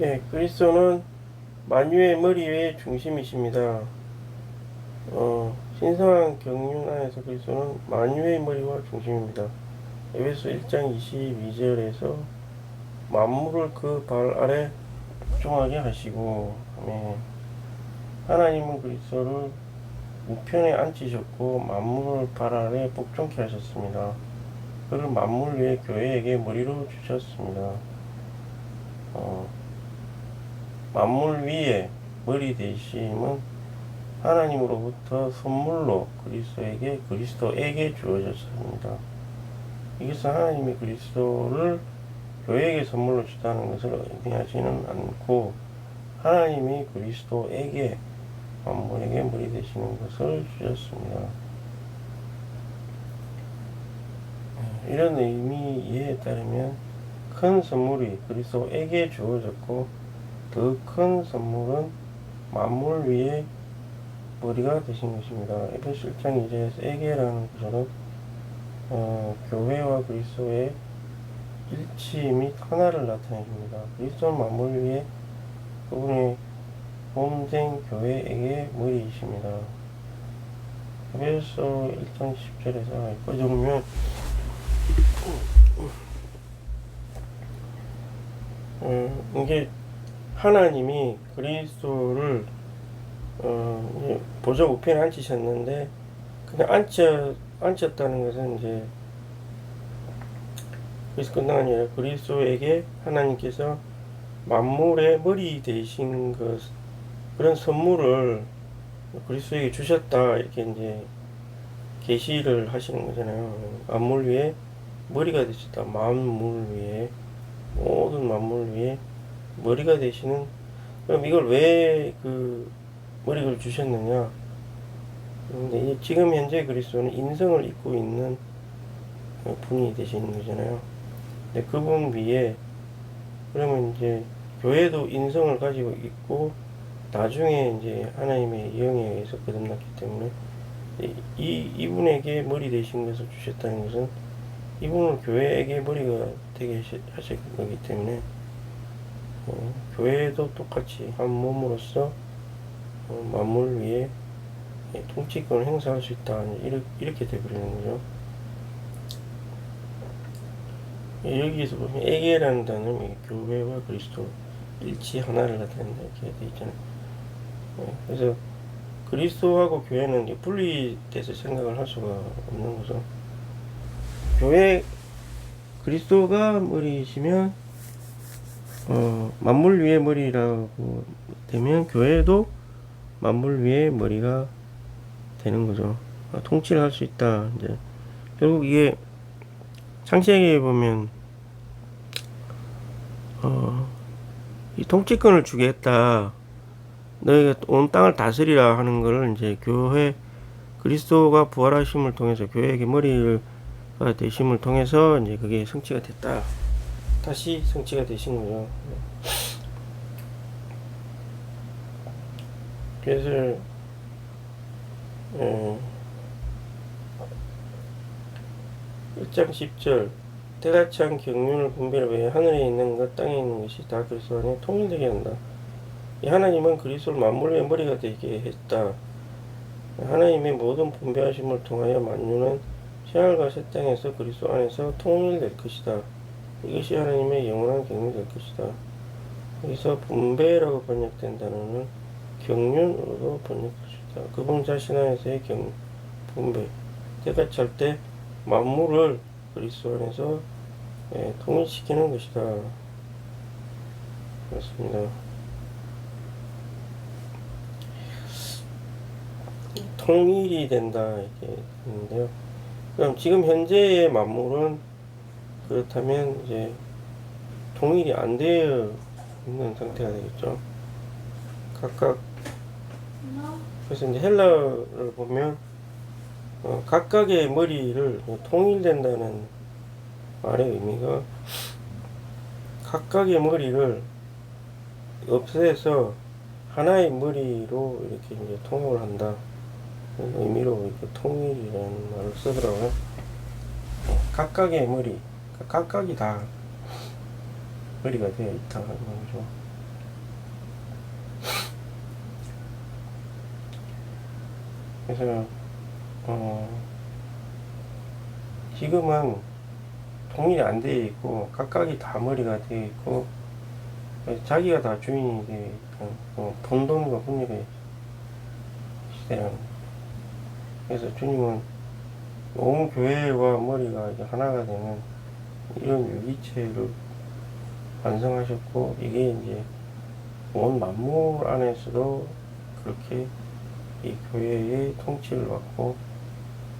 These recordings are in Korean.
예, 그리스도는 만유의 머리의 중심이십니다. 신성한 경륜 안에서 그리스도는 만유의 머리와 중심입니다. 에베소 1장 22절에서 만물을 그 발 아래 복종하게 하시고, 하나님은 그리스도를 우편에 앉히셨고 만물을 발 아래 복종케 하셨습니다. 그를 만물 위에 교회에게 머리로 주셨습니다. 만물 위에 머리 되심은 하나님으로부터 선물로 그리스도에게 주어졌습니다. 이것은 하나님이 그리스도를 교회에게 선물로 주다는 것을 의미하지는 않고, 하나님이 그리스도에게 만물에게 머리 되시는 것을 주셨습니다. 이런 의미에 따르면 큰 선물이 그리스도에게 주어졌고, 더 큰 선물은 만물 위에 머리가 되신 것입니다. 에베소 1장 2절에서 에게라는 구절은 교회와 그리스도의 일치 및 하나를 나타내줍니다. 그리스도는 만물 위에 그분의 몸된 교회에게 머리이십니다. 에베소 1장 10절에서 읽어보면 이게 하나님이 그리스도를 보좌 우편에 앉히셨는데, 그냥 앉혔다는 것은 이제 그래서 끝난 게 아니라 그리스도에게 하나님께서 만물의 머리 되신 것, 그런 선물을 그리스도에게 주셨다, 이렇게 이제 계시를 하시는 거잖아요. 만물 위에 머리가 되셨다. 만물 위에, 모든 만물 위에 머리가 되시는. 그럼 이걸 왜 그 머리를 주셨느냐? 근데 지금 현재 그리스도는 인성을 입고 있는 분이 되시는 거잖아요. 근데 그분 위에, 그러면 이제 교회도 인성을 가지고 있고, 나중에 이제 하나님의 영에 의해서 거듭났기 때문에 이분에게 머리 되신 것을 주셨다는 것은 이분을 교회에게 머리가 되게 하실 거기 때문에 교회도 똑같이 한 몸으로서 만물 위에 통치권을 행사할 수 있다, 이렇게 되어버리는 거죠. 여기에서 보면 에게라는 단어는 교회와 그리스도 일치 하나를 나타낸다, 이렇게 되어 있잖아요. 그래서 그리스도하고 교회는 분리돼서 생각을 할 수가 없는 거죠. 그리스도가 머리이시면 만물 위의 머리라고 되면 교회도 만물 위의 머리가 되는 거죠. 통치를 할 수 있다. 이제 결국 이게 창세기에 보면 이 통치권을 주겠다, 너희가 온 땅을 다스리라 하는 것을 이제 교회, 그리스도가 부활하심을 통해서 교회에게 머리가 되심을 통해서 이제 그게 성취가 됐다. 다시 성취가 되신 거죠. 그래서 1장 10절 때가 찬 경륜을 분별하여 왜 하늘에 있는 것 땅에 있는 것이 다 그리스도 안에 통일되게 한다. 이 하나님은 그리스도를 만물의 머리가 되게 했다. 하나님의 모든 분배하심을 통하여 만유는 새하늘과 새 땅에서 그리스도 안에서 통일될 것이다. 이것이 하나님의 영원한 경륜이 될 것이다. 여기서 분배라고 번역된 단어는 경륜으로도 번역할 수 있다. 그분 자신 안에서의 분배. 때가 찰 때 만물을 그리스도 안에서 통일시키는 것이다. 그렇습니다. 통일이 된다, 이렇게 있는데요. 그럼 지금 현재의 만물은 그렇다면 이제 통일이 안 되어 있는 상태가 되겠죠. 각각. 그래서 이제 헬라를 보면 각각의 머리를 통일된다는 말의 의미가 각각의 머리를 없애서 하나의 머리로 이렇게 이제 통합을 한다, 그런 의미로 이렇게 통일이라는 말을 쓰더라고요. 각각의 머리, 각각이 다 머리가 되어 있다 하는 거죠. 그래서 어, 지금은 통일이 안 되어 있고 각각이 다 머리가 되어 있고 자기가 다 주인이 되어 있고 혼돈과 분열의 시대라는 거예요. 그래서 주님은 온 교회와 머리가 이제 하나가 되는 이런 유기체를 완성하셨고, 이게 이제 온 만물 안에서도 그렇게 이 교회의 통치를 받고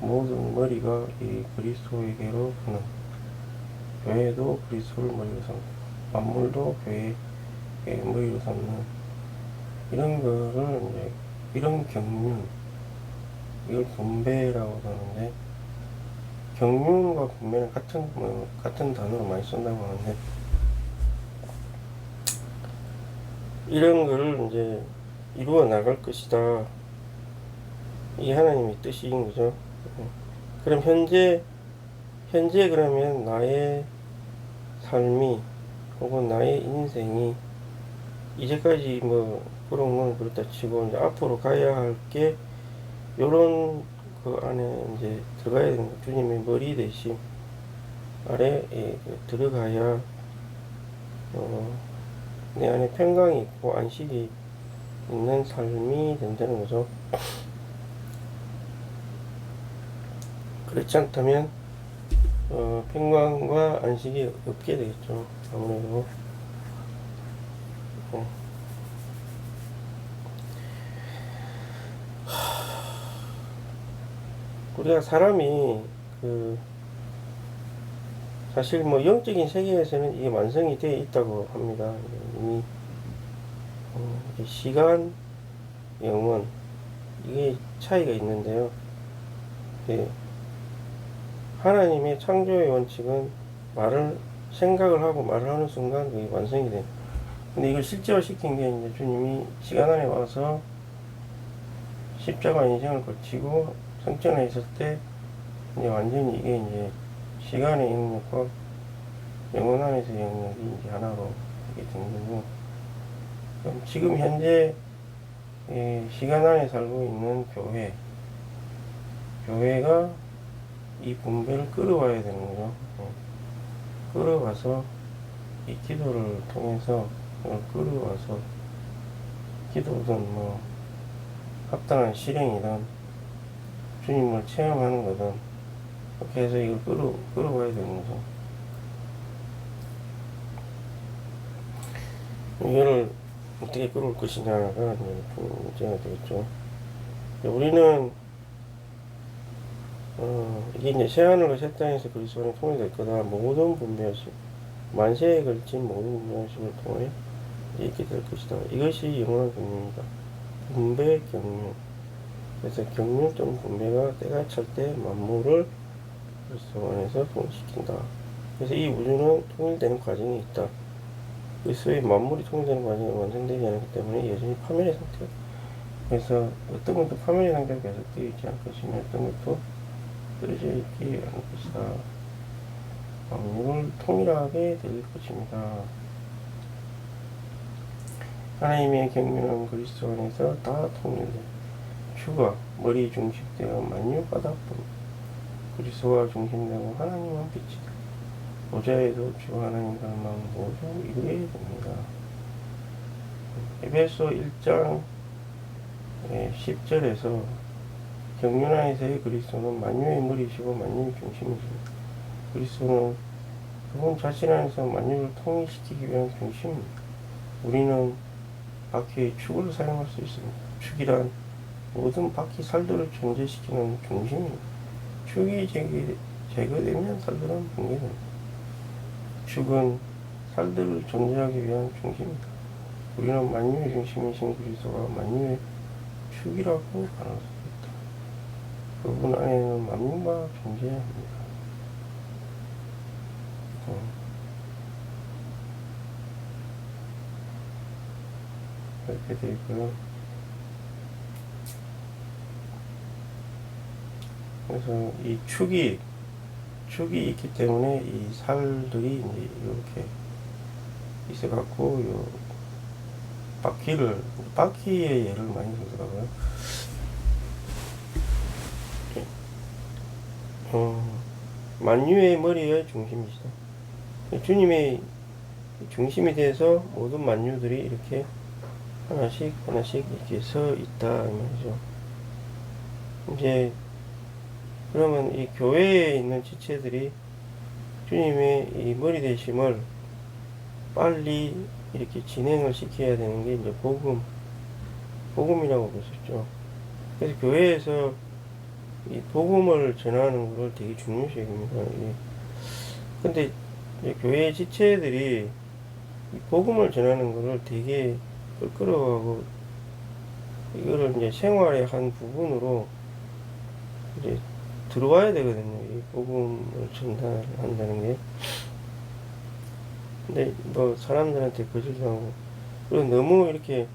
모든 머리가 이 그리스도에게로 가는, 교회도 그리스도를 머리로 삼고 만물도 교회의 머리로 삼는 이런 거를 이제 이런 경륜, 이걸 분배라고 하는데, 경륜과 분배는 같은 단어로 많이 쓴다고 하는데, 이런 거를 이제 이루어 나갈 것이다. 이게 하나님의 뜻인 거죠. 그럼 현재 그러면 나의 삶이 혹은 나의 인생이 이제까지 뭐 그런 건 그렇다 치고 이제 앞으로 가야 할 게 요런 그 안에 이제 들어가야 되는 거. 주님의 머리 대신 아래 들어가야 내 안에 평강이 있고 안식이 있는 삶이 된다는 거죠. 그렇지 않다면 평강과 안식이 없게 되겠죠. 아무래도 우리가 사람이 사실 뭐 영적인 세계에서는 이게 완성이 되어 있다고 합니다. 이미 시간, 영혼 이게 차이가 있는데요. 하나님의 창조의 원칙은 생각을 하고 말을 하는 순간 그게 완성이 돼요. 근데 이걸 실제화 시킨 게 이제 주님이 시간 안에 와서 십자가 인생을 거치고 성천에 있을 때 이제 완전히 이게 이제 시간의 영역과 영혼 안에서의 영역이 이제 하나로 이렇게 된 거고, 그럼 지금 현재 시간 안에 살고 있는 교회가 이 분배를 끌어와야 되는 거죠. 끌어와서 이 기도를 통해서 이걸 끌어와서 기도든 뭐 합당한 실행이든 주님을 체험하는 거든 그렇게 해서 이걸 끌어와야 되는 거죠. 이거를 어떻게 끌어올 것이냐가 문제가 되겠죠. 우리는 이게 이제 새하늘과 새 땅에서 그리스도 안에 통일될 거다. 모든 분배하심, 만세에 걸친 모든 분배하심을 통해 있게 될 것이다. 이것이 영원한 경륜이다. 분배 경륜. 그래서 경륜 또는 분배가 때가 찰 때 만물을 그리스도 안에서 통일시킨다. 그래서 이 우주는 통일되는 과정이 있다. 그리스도의 만물이 통일되는 과정이 완성되지 않았기 때문에 여전히 파멸의 상태다. 그래서 어떤 것도 파멸의 상태가 계속 되어 있지 않을 것이며 어떤 것도 떨어져 있지 않을 것이다. 만물을 통일하게 될 것입니다. 하나님의 경륜은 그리스도 안에서 다 통일돼 주가 머리 중심되어 만유바닥뿐 그리스도가 중심되고 하나님은 빛이다. 보좌에도 주 하나님 닮아 모두 이루게 됩니다. 에베소 1장 10절에서 경륜 안에서의 그리스도는 만유의 머리시고 만유의 중심이십니다. 그리스도는 그분 자신 안에서 만유를 통일시키기 위한 중심입니다. 우리는 바퀴의 축을 사용할 수 있습니다. 축이란 모든 바퀴 살들을 존재시키는 중심입니다. 축이 제거되면 살들은 붕괴됩니다. 축은 살들을 존재하기 위한 중심입니다. 우리는 만유의 중심이신 그리스도가 만유의 축이라고 말할 수 있다. 그분 안에는 만유가 존재합니다. 이렇게 되고요. 그래서 이 축이 있기 때문에 이 살들이 이제 이렇게 있어갖고 요 바퀴의 예를 많이 들더라고요. 만유의 머리의 중심이시다. 주님의 중심이 돼서 모든 만유들이 이렇게 하나씩 하나씩 이렇게 서 있다 이 말이죠. 이제 그러면 이 교회에 있는 지체들이 주님의 이 머리 되심을 빨리 이렇게 진행을 시켜야 되는 게 이제 복음이라고 그랬었죠. 그래서 교회에서 이 복음을 전하는 걸 되게 중요시 여깁니다. 근데 이제 교회 지체들이 이 복음을 전하는 것을 되게 끌어가고 이거를 이제 생활의 한 부분으로 이제 들어와야 되거든요. 이 복음을 전달한다는 게. 근데 뭐 사람들한테 거짓도 하고 그리고 너무 이렇게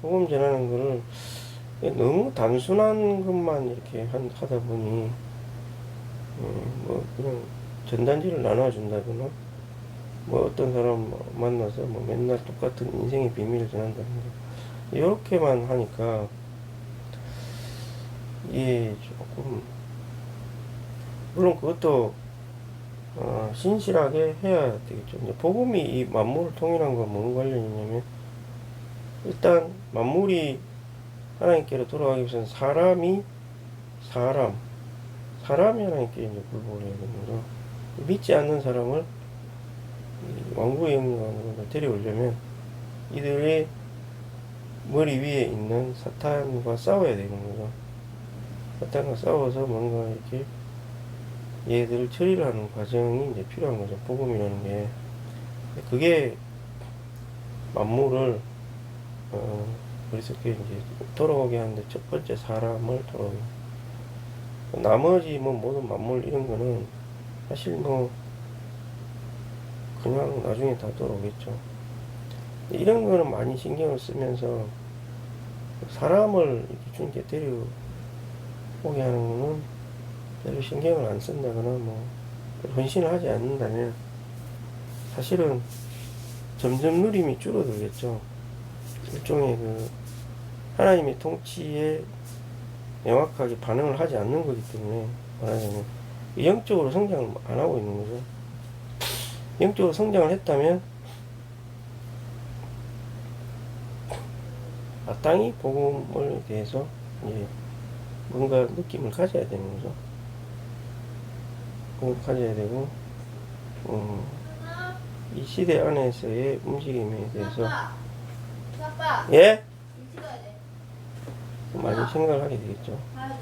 복음 전하는 거를 너무 단순한 것만 이렇게 하다 보니 뭐 그냥 전단지를 나눠준다거나 뭐 어떤 사람 만나서 뭐 맨날 똑같은 인생의 비밀을 전한다든가 이렇게만 하니까 이게 조금 물론 그것도 신실하게 해야 되겠죠. 이제 복음이 이 만물을 통일한 건 뭔 관련이 있냐면 일단 만물이 하나님께로 돌아가기 위해서는 사람이 하나님께 이제 굴복을 해야 되는 거죠. 믿지 않는 사람을 왕국의 영광으로 데려오려면 이들의 머리 위에 있는 사탄과 싸워야 되는 거죠. 사탄과 싸워서 뭔가 이렇게 얘들을 처리를 하는 과정이 이제 필요한 거죠. 복음이라는 게. 그게 만물을, 그리스도께 이제 돌아오게 하는데 첫 번째 사람을 돌아오게. 나머지 뭐 모든 만물 이런 거는 사실 뭐 그냥 나중에 다 돌아오겠죠. 이런 거는 많이 신경을 쓰면서 사람을 이렇게 주님께 데려오게 하는 거는 별로 신경을 안 쓴다거나 뭐 헌신을 하지 않는다면 사실은 점점 누림이 줄어들겠죠. 일종의 그 하나님의 통치에 명확하게 반응을 하지 않는 거기 때문에 말하자면 영적으로 성장을 안 하고 있는 거죠. 영적으로 성장을 했다면 마땅히 복음에 대해서 이제 뭔가 느낌을 가져야 되는 거죠. 가져야 되고 이 시대 안에서의 움직임에 대해서 아빠, 예? 일 찍어야 돼. 많이 생각을 하게 되겠죠. 가야 돼.